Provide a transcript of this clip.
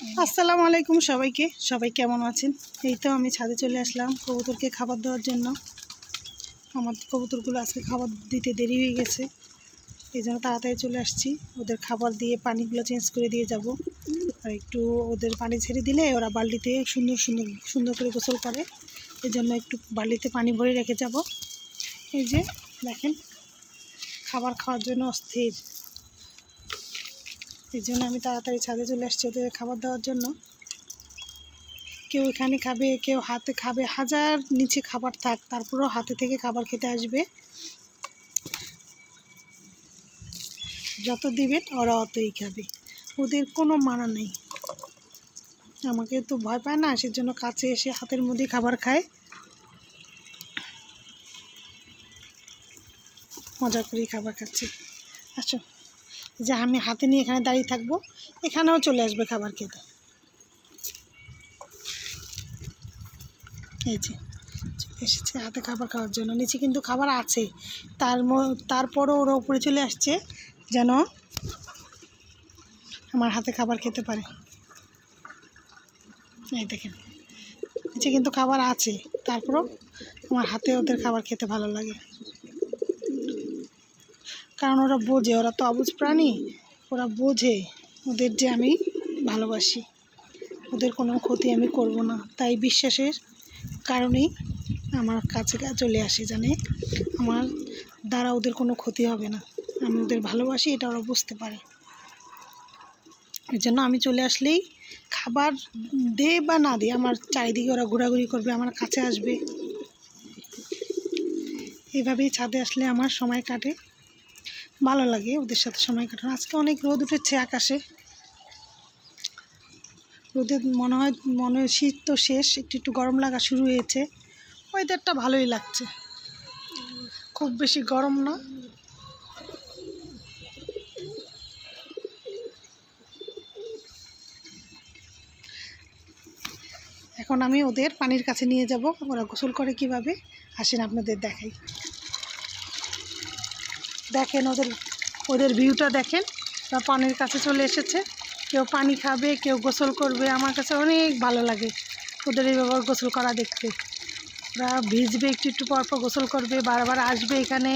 আসসালামু আলাইকুম সবাইকে। সবাই কেমন আছেন? এই তো আমি ছাদে চলে আসলাম কবুতরকে খাবার দেওয়ার জন্য। আমার কবুতরগুলো আজকে খাবার দিতে দেরি হয়ে গেছে, এই জন্য তাড়াতাড়ি চলে আসছি। ওদের খাবার দিয়ে পানিগুলো চেঞ্জ করে দিয়ে যাব। আর একটু ওদের পানি ছেড়ে দিলে ওরা বালতিতে সুন্দর করে গোসল করে, এই জন্য একটু বালতিতে পানি ভরে রেখে যাব। এই যে দেখেন, খাবার খাওয়ার জন্য অস্থির, এই জন্য আমি তাড়াতাড়ি ছাদে চলে আসছি ওদের খাবার দেওয়ার জন্য। কেউ এখানে খাবে, কেউ হাতে খাবে, হাজার নিচে খাবার থাক তারপরেও হাতে থেকে খাবার খেতে আসবে। যত দিবেন ওরা অতই খাবে, ওদের কোনো মানা নেই। আমাকে তো ভয় পায় না, সেজন্য কাছে এসে হাতের মধ্যে খাবার খায়। মজা করেই খাবার খাচ্ছি। আচ্ছা, যে আমি হাতে নিয়ে এখানে দাঁড়িয়ে থাকবো, এখানেও চলে আসবে খাবার খেতে। এই যে এসেছে হাতে খাবার খাওয়ার জন্য। নিচে কিন্তু খাবার আছে, তারপরও ওরা উপরে চলে আসছে যেন আমার হাতে খাবার খেতে পারে। এই দেখেন, নিচে কিন্তু খাবার আছে, তারপরও আমার হাতে ওদের খাবার খেতে ভালো লাগে। কারণ ওরা বোঝে, ওরা তো অবুঝ প্রাণী, ওরা বোঝে ওদের যে আমি ভালোবাসি, ওদের কোনো ক্ষতি আমি করব না। তাই বিশ্বাসের কারণেই আমার কাছে চলে আসে, জানে আমার দ্বারা ওদের কোনো ক্ষতি হবে না, আমি ওদের ভালোবাসি, এটা ওরা বুঝতে পারে। এই জন্য আমি চলে আসলেই খাবার দে বা না দে, আমার চারিদিকে ওরা ঘোরাঘুরি করবে, আমার কাছে আসবে। এইভাবেই ছাদে আসলে আমার সময় কাটে, ভালো লাগে ওদের সাথে সময় কাটানো। আজকে অনেক রোদ উঠেছে আকাশে, রোদে মনে হয় শীত তো শেষ, একটু গরম লাগা শুরু হয়েছে। ওয়েদারটা ভালোই লাগছে, খুব বেশি গরম না। এখন আমি ওদের পানির কাছে নিয়ে যাব, ওরা গোসল করে কিভাবে, আসেন আপনাদের দেখাই। দেখেন ওদের ভিউটা দেখেন, ওরা পানির কাছে চলে এসেছে। কেউ পানি খাবে, কেউ গোসল করবে। আমার কাছে অনেক ভালো লাগে ওদের এইভাবে গোসল করা দেখতে। ওরা ভিজবে, একটু পর পর গোসল করবে, বারবার আসবে এখানে,